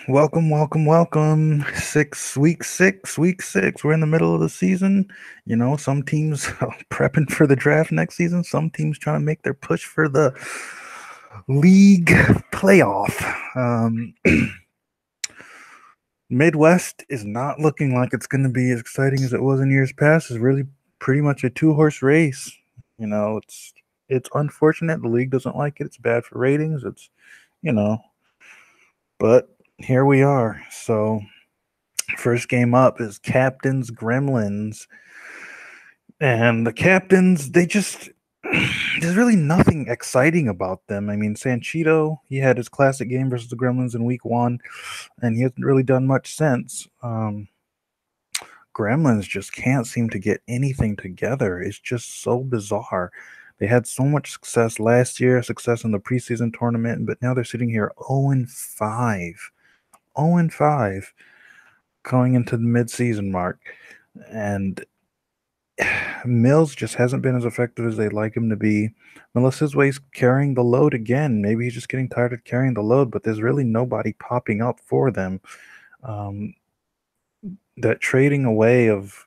Welcome, welcome, welcome. Week six. We're in the middle of the season. Some teams prepping for the draft next season. Some teams trying to make their push for the league playoff. Midwest is not looking like it's going to be as exciting as it was in years past. It's really pretty much a two-horse race. It's unfortunate the league doesn't like it. It's bad for ratings. You know, but here we are. So first game up is Captains Gremlins. And the Captains, there's really nothing exciting about them. I mean, Sanchito, he had his classic game versus the Gremlins in week one, and he hasn't really done much since. Gremlins just can't seem to get anything together. It's just so bizarre. They had so much success last year, success in the preseason tournament, but now they're sitting here 0-5. 0-5 going into the midseason mark. And Mills just hasn't been as effective as they'd like him to be. Melissa's Way's carrying the load again. Maybe he's just getting tired of carrying the load, but there's really nobody popping up for them. Um, that trading away of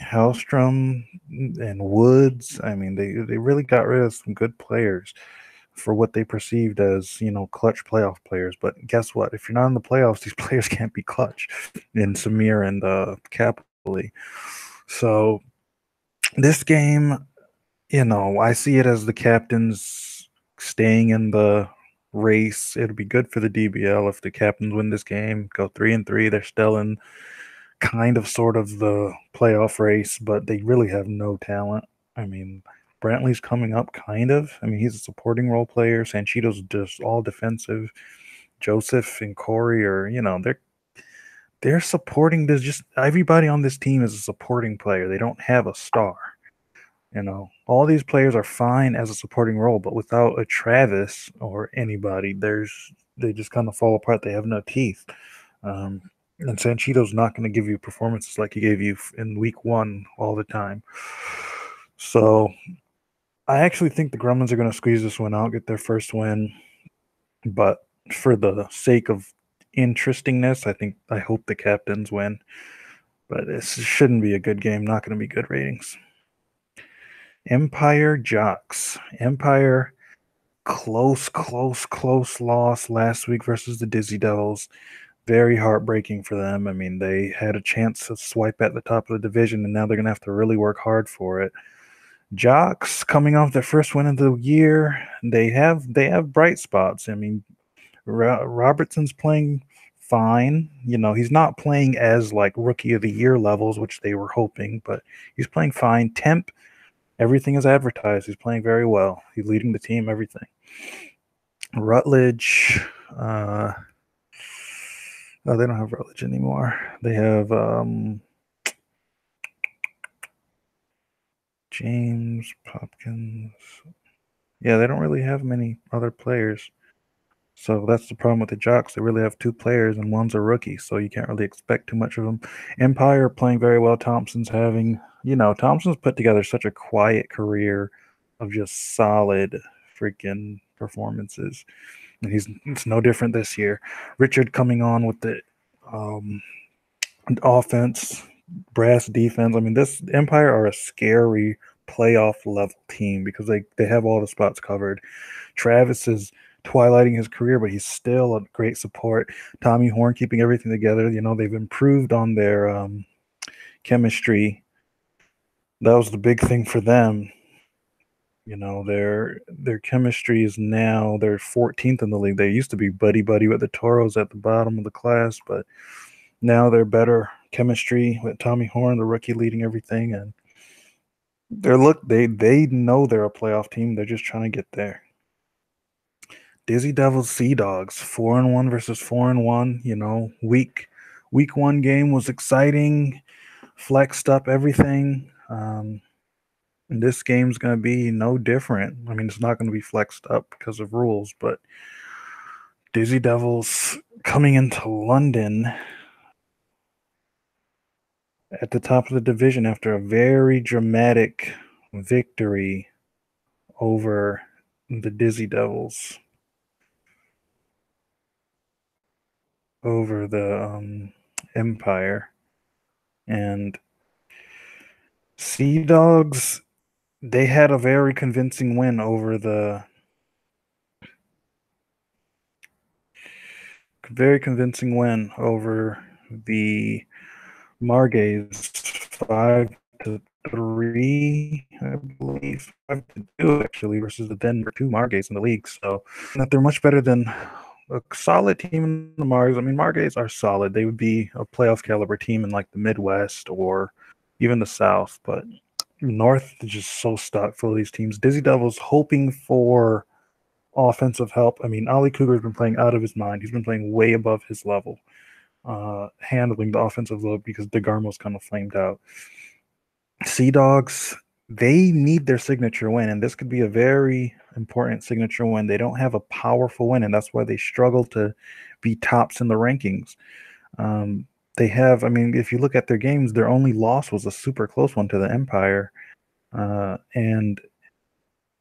Hellstrom and Woods, I mean, they really got rid of some good players for what they perceived as, clutch playoff players. But guess what? If you're not in the playoffs, these players can't be clutch in Samir and Capoli. So this game, I see it as the captains staying in the race. It'll be good for the DBL if the captains win this game, go 3-3. They're still in kind of sort of the playoff race, but they really have no talent. I mean, Brantley's coming up, kind of. I mean, he's a supporting role player. Sanchito's just all defensive. Joseph and Corey are, they're supporting. There's just everybody on this team is a supporting player. They don't have a star. All these players are fine as a supporting role, but without a Travis or anybody, they just kind of fall apart. They have no teeth. And Sanchito's not going to give you performances like he gave you in week one all the time. So I actually think the Gremlins are going to squeeze this one out, get their first win. But for the sake of interestingness, I hope the Captains win. But this shouldn't be a good game. Not going to be good ratings. Empire Jocks. Empire close loss last week versus the Dizzy Devils. Very heartbreaking for them. I mean, they had a chance to swipe at the top of the division, and now they're going to have to really work hard for it. Jocks coming off their first win of the year, they have bright spots. I mean, Robertson's playing fine. He's not playing as like rookie of the year levels, which they were hoping, but he's playing fine. Temp, everything is advertised. He's playing very well. He's leading the team, everything. Rutledge, oh, they don't have Rutledge anymore. They have James Popkins. Yeah, they don't really have many other players. So that's the problem with the Jocks. They really have two players, and one's a rookie, so you can't really expect too much of them. Empire playing very well. Thompson's put together such a quiet career of just solid freaking performances. And it's no different this year. Richard coming on with the offense, brass defense. I mean, this Empire are a scary playoff level team because they have all the spots covered. Travis is twilighting his career, but he's still a great support. Tommy Horn keeping everything together. They've improved on their chemistry. That was the big thing for them. Their chemistry is now they're 14th in the league. They used to be buddy with the Toros at the bottom of the class, but now they're better chemistry with Tommy Horn, the rookie, leading everything, and they know they're a playoff team. They're just trying to get there. Dizzy Devils Sea Dogs 4-1 versus 4-1. Week one game was exciting, flexed up everything. This game's going to be no different. I mean, it's not going to be flexed up because of rules, but Dizzy Devils coming into London at the top of the division after a very dramatic victory over the Dizzy Devils. over the Empire. And Sea Dogs, they had a very convincing win over the Margays, 5-3, I believe, 5-2 actually, versus the then number 2 Margays in the league. So that they're much better than a solid team in the Margays. I mean, Margays are solid. They would be a playoff caliber team in like the Midwest or even the South, but North is just so stocked full of these teams. Dizzy Devils hoping for offensive help. I mean, Ali Cougar's been playing out of his mind. He's been playing way above his level, handling the offensive load because DeGarmo's kind of flamed out. Sea Dogs, they need their signature win, and this could be a very important signature win. They don't have a powerful win, and that's why they struggle to be tops in the rankings. They have, I mean, if you look at their games, their only loss was a super close one to the Empire, and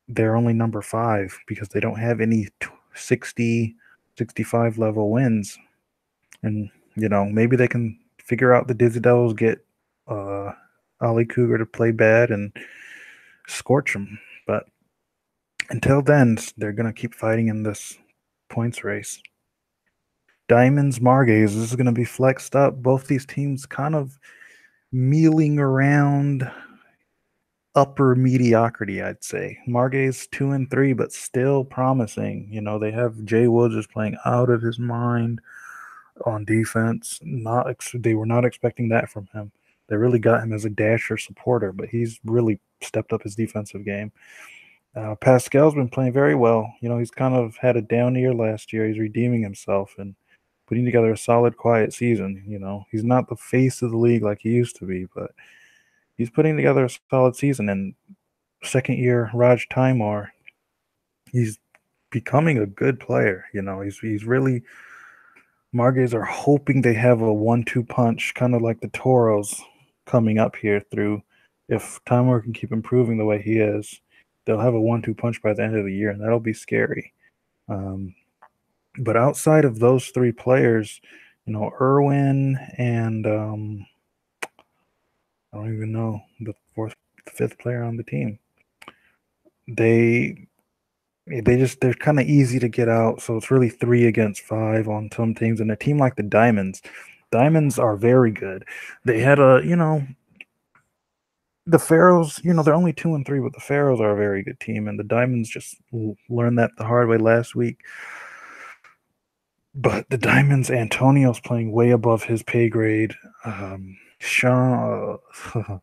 they're only number 5 because they don't have any 60, 65 level wins. And, you know, maybe they can figure out the Dizzy Devils, get Ali Cougar to play bad and scorch them. But until then, they're going to keep fighting in this points race. Diamonds, Margays, this is going to be flexed up. Both these teams kind of mealing around upper mediocrity, I'd say. Margays 2-3, but still promising. You know, they have Jay Woods just playing out of his mind on defense. They were not expecting that from him. They really got him as a dasher supporter, but he's really stepped up his defensive game. Pascal's been playing very well. You know, he's kind of had a down year last year. He's redeeming himself and putting together a solid, quiet season. You know, he's not the face of the league like he used to be, but he's putting together a solid season. And second year, Raj Timar, he's becoming a good player. You know, he's really. Margays are hoping they have a 1-2 punch, kind of like the Toros coming up here through. If Timar can keep improving the way he is, they'll have a 1-2 punch by the end of the year, and that'll be scary. But outside of those 3 players, you know, Irwin and I don't even know the 5th player on the team. They're kind of easy to get out, so it's really 3 against 5 on some teams. And a team like the Diamonds are very good. They had the Pharaohs, you know, they're only 2-3, but the Pharaohs are a very good team, and the Diamonds just learned that the hard way last week. But the Diamonds, Antonio's playing way above his pay grade.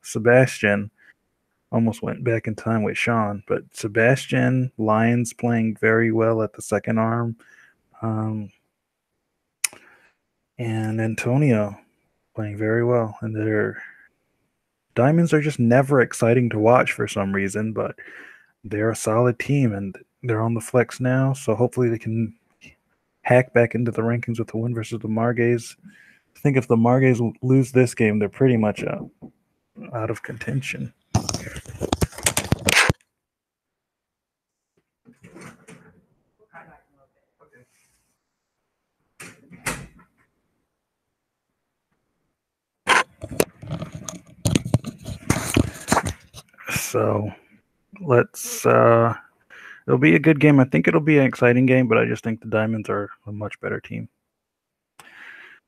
Sebastian almost went back in time with Sean, but Sebastian Lyons playing very well at the second arm. And Antonio playing very well. And their Diamonds are just never exciting to watch for some reason, but they're a solid team and they're on the flex now. So hopefully they can hack back into the rankings with the win versus the Margays. I think if the Margays lose this game, they're pretty much out of contention. So let's it'll be a good game. I think it'll be an exciting game, but I just think the Diamonds are a much better team.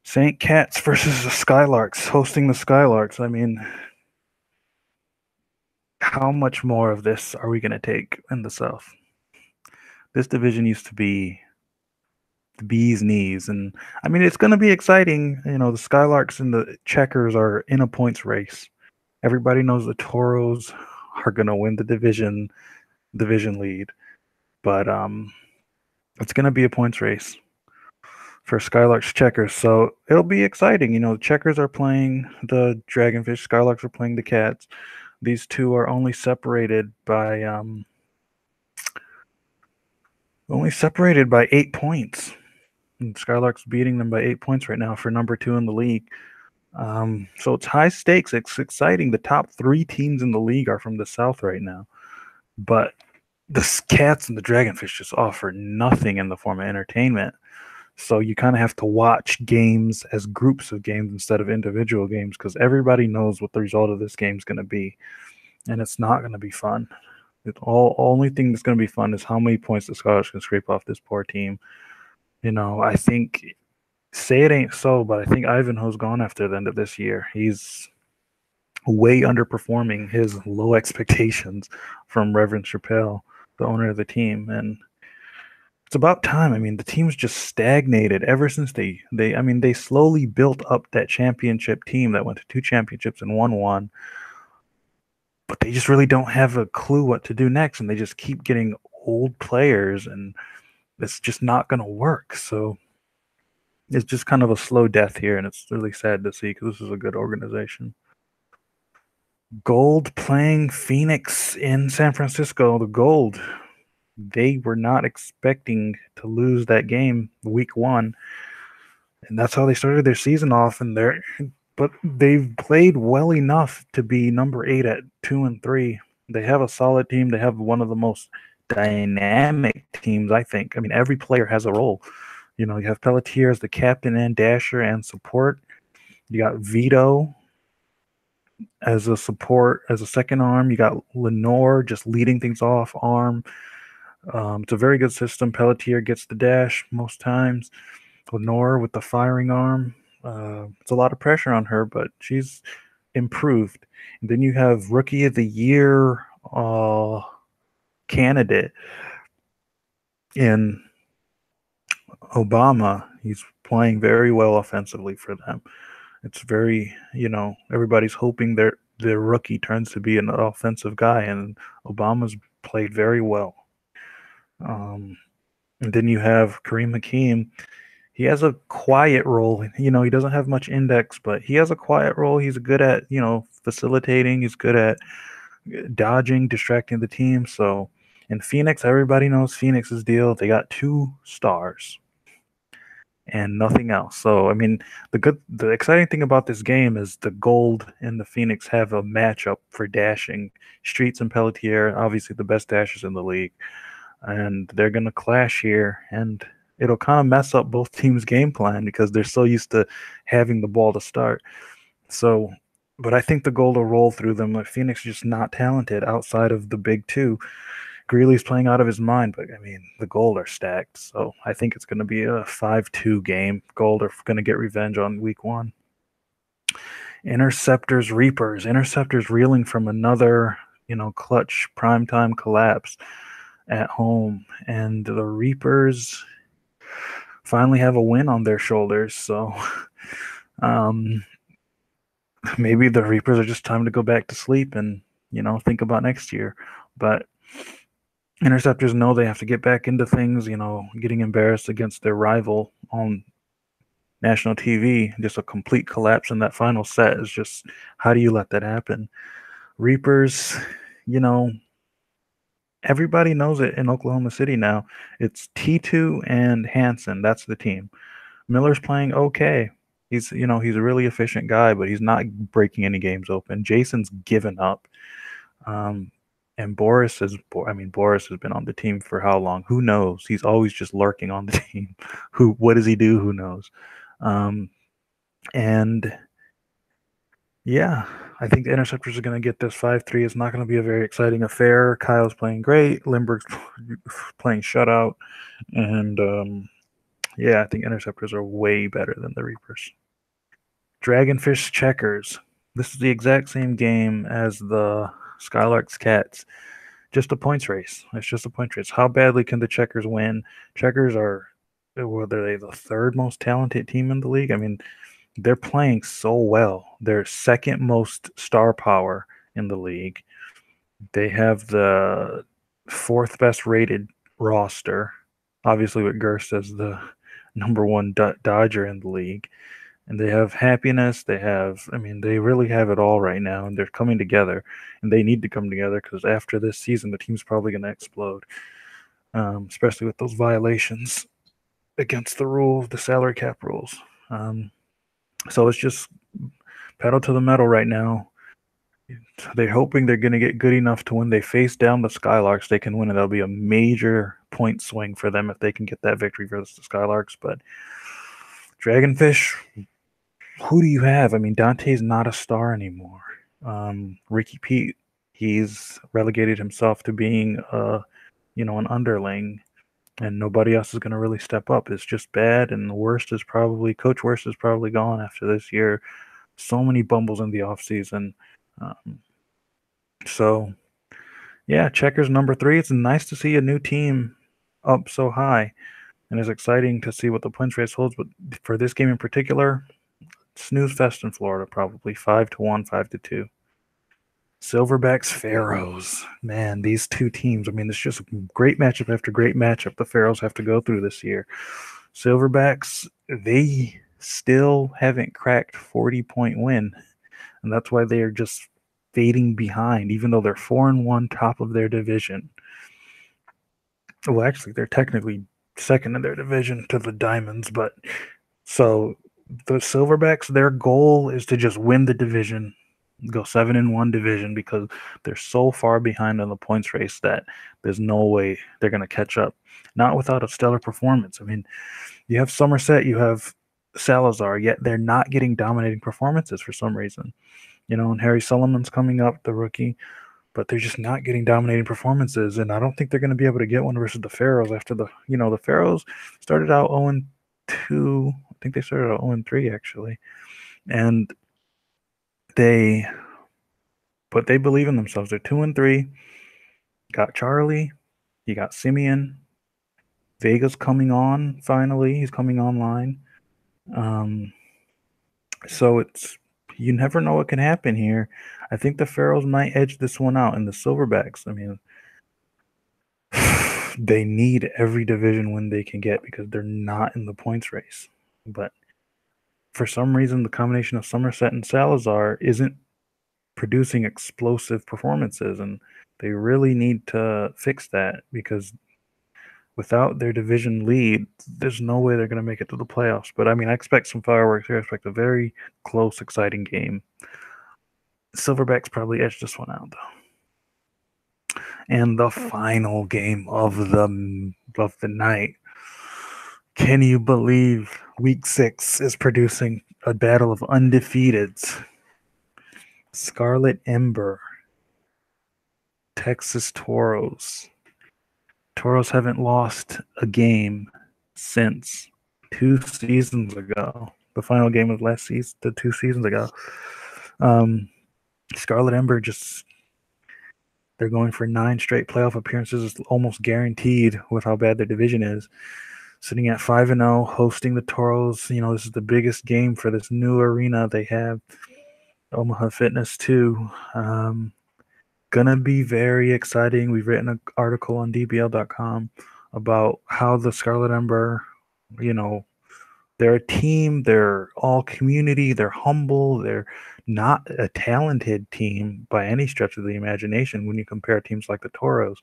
St. Cats versus the Skylarks, hosting the Skylarks. I mean, how much more of this are we going to take in the South? This division used to be the bee's knees, and I mean, it's going to be exciting. You know, the Skylarks and the Checkers are in a points race. Everybody knows the Toros are going to win the division lead, but it's going to be a points race for Skylarks Checkers, so it'll be exciting. You know, the Checkers are playing the Dragonfish, Skylarks are playing the Cats. These two are only separated by 8 points. And Skylarks beating them by 8 points right now for number 2 in the league. So it's high stakes. It's exciting. The top 3 teams in the league are from the South right now, but the Cats and the Dragonfish just offer nothing in the form of entertainment. So you kind of have to watch games as groups of games instead of individual games because everybody knows what the result of this game is going to be, and it's not going to be fun. Only thing that's going to be fun is how many points the Scottish can scrape off this poor team. I think, say it ain't so, but I think Ivanhoe's gone after the end of this year. He's way underperforming his low expectations from Reverend Chappelle, the owner of the team, and it's about time. I mean, the team's just stagnated ever since they slowly built up that championship team that went to 2 championships and won one, but they just really don't have a clue what to do next, and they just keep getting old players, and it's just not going to work. So it's just kind of a slow death here, and it's really sad to see because this is a good organization. Gold playing Phoenix in San Francisco. The Gold, they were not expecting to lose that game week one, and that's how they started their season off. But they've played well enough to be number 8 at 2-3. They have a solid team. They have one of the most dynamic teams, I think. I mean, every player has a role. You have Pelletier as the captain and dasher and support. You got Vito as a support, as a second arm. You got Lenore just leading things off arm. It's a very good system. Pelletier gets the dash most times. Lenore with the firing arm. It's a lot of pressure on her, but she's improved. And then you have Rookie of the Year candidate in Obama. He's playing very well offensively for them. It's very, everybody's hoping their rookie turns to be an offensive guy, and Obama's played very well. And then you have Kareem Hakeem. He has a quiet role. He doesn't have much index, but he has a quiet role. He's good at, facilitating. He's good at dodging, distracting the team. So in Phoenix, everybody knows Phoenix's deal. They got 2 stars and nothing else. So, I mean, the exciting thing about this game is the Gold and the Phoenix have a matchup for dashing. Streets and Pelletier, obviously the best dashers in the league, and they're going to clash here, and it'll kind of mess up both teams' game plan because they're so used to having the ball to start. So, but I think the Gold will roll through them. Like, Phoenix is just not talented outside of the big 2. Greeley's playing out of his mind, but I mean, the Gold are stacked, so I think it's going to be a 5-2 game. Gold are going to get revenge on week 1. Interceptors, Reapers. Interceptors reeling from another, clutch primetime collapse at home, and the Reapers finally have a win on their shoulders. So, maybe the Reapers are just time to go back to sleep and think about next year, but Interceptors know they have to get back into things, getting embarrassed against their rival on national TV. Just a complete collapse in that final set is just, how do you let that happen? Reapers, everybody knows it in Oklahoma City now. It's T2 and Hansen. That's the team. Miller's playing okay. He's a really efficient guy, but he's not breaking any games open. Jason's given up. And Boris has been on the team for how long? Who knows? He's always just lurking on the team. What does he do? Who knows? And yeah, I think the Interceptors are going to get this 5-3. It's not going to be a very exciting affair. Kyle's playing great. Lindbergh's playing shutout. And yeah, I think Interceptors are way better than the Reapers. Dragonfish Checkers. This is the exact same game as the Skylarks Cats. Just a points race. It's just a points race. How badly can the Checkers win? Checkers are, whether they the 3rd most talented team in the league. I mean, they're playing so well. They're 2nd most star power in the league. They have the 4th best rated roster, obviously with Gerst as the number 1 Dodger in the league. And they have happiness. They really have it all right now, and they're coming together, and they need to come together because after this season, the team's probably going to explode, especially with those violations against the salary cap rules. So it's just pedal to the metal right now. They're hoping they're going to get good enough to when they face down the Skylarks, they can win, and that'll be a major point swing for them if they can get that victory versus the Skylarks. But Dragonfish, who do you have? I mean, Dante's not a star anymore. Ricky Pete, he's relegated himself to being an underling, and nobody else is going to really step up. It's just bad, and Coach Worst is probably gone after this year. So many bumbles in the offseason. So, yeah, Checkers number 3. It's nice to see a new team up so high, and it's exciting to see what the points race holds. But for this game in particular, snooze fest in Florida, probably 5-1, 5-2. Silverbacks, Pharaohs. Man, these two teams, I mean, it's just great matchup after great matchup the Pharaohs have to go through this year. Silverbacks, they still haven't cracked 40-point win, and that's why they are just fading behind, even though they're 4-1 top of their division. Well, actually, they're technically second in their division to the Diamonds, but so the Silverbacks, their goal is to just win the division, go 7-1 division, because they're so far behind on the points race that there's no way they're going to catch up. Not without a stellar performance. I mean, you have Somerset, you have Salazar, yet they're not getting dominating performances for some reason. And Harry Solomon's coming up, the rookie, but they're just not getting dominating performances, and I don't think they're going to be able to get one versus the Pharaohs after the Pharaohs started out 0-2. I think they started out 0-3 actually, but they believe in themselves. They're 2-3. Got Charlie, you got Simeon, Vega's coming on finally. He's coming online. So you never know what can happen here. I think the Pharaohs might edge this one out, and the Silverbacks, I mean, they need every division win they can get because they're not in the points race. But for some reason, the combination of Somerset and Salazar isn't producing explosive performances, and they really need to fix that, because without their division lead, there's no way they're going to make it to the playoffs. But I mean, I expect some fireworks here. I expect a very close, exciting game. Silverbacks probably edge this one out, though. And the final game of the night. Can you believe Week 6 is producing a battle of undefeateds? Scarlet Ember, Texas Toros. Toros haven't lost a game since 2 seasons ago. The final game of last season, 2 seasons ago. Scarlet Ember they're going for 9 straight playoff appearances. It's almost guaranteed with how bad their division is. Sitting at 5-0, hosting the Toros. This is the biggest game for this new arena they have, Omaha Fitness 2. Gonna be very exciting. We've written an article on dbl.com about how the Scarlet Ember, they're a team, they're all community, they're humble, they're not a talented team by any stretch of the imagination when you compare teams like the Toros,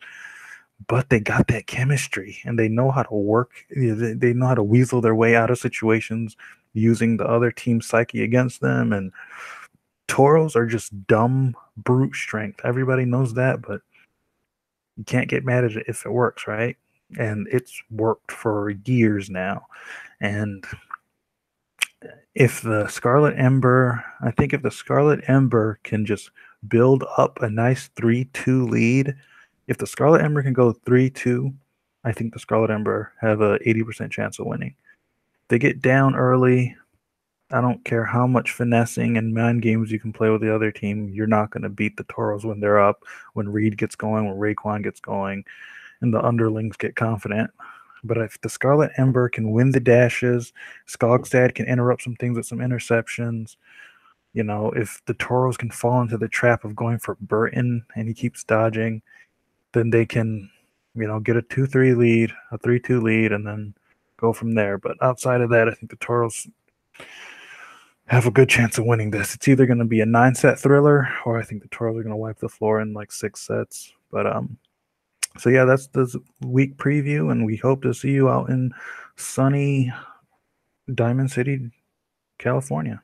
but they got that chemistry and they know how to work. They know how to weasel their way out of situations using the other team's psyche against them. And Toros are just dumb brute strength. Everybody knows that, but you can't get mad at it if it works, right? And it's worked for years now. And if the Scarlet Ember can just build up a nice 3-2 lead, if the Scarlet Ember can go 3-2, I think the Scarlet Ember have a 80% chance of winning. They get down early. I don't care how much finessing and mind games you can play with the other team. You're not going to beat the Toros when they're up, when Reed gets going, when Raekwon gets going, and the underlings get confident. But if the Scarlet Ember can win the dashes, Skogstad can interrupt some things with some interceptions. If the Toros can fall into the trap of going for Burton and he keeps dodging, then they can, get a 2-3 lead, a 3-2 lead, and then go from there. But outside of that, I think the Toros have a good chance of winning this. It's either going to be a 9-set thriller, or I think the Toros are going to wipe the floor in like 6 sets. But so yeah, that's the week preview, and we hope to see you out in sunny Diamond City, California.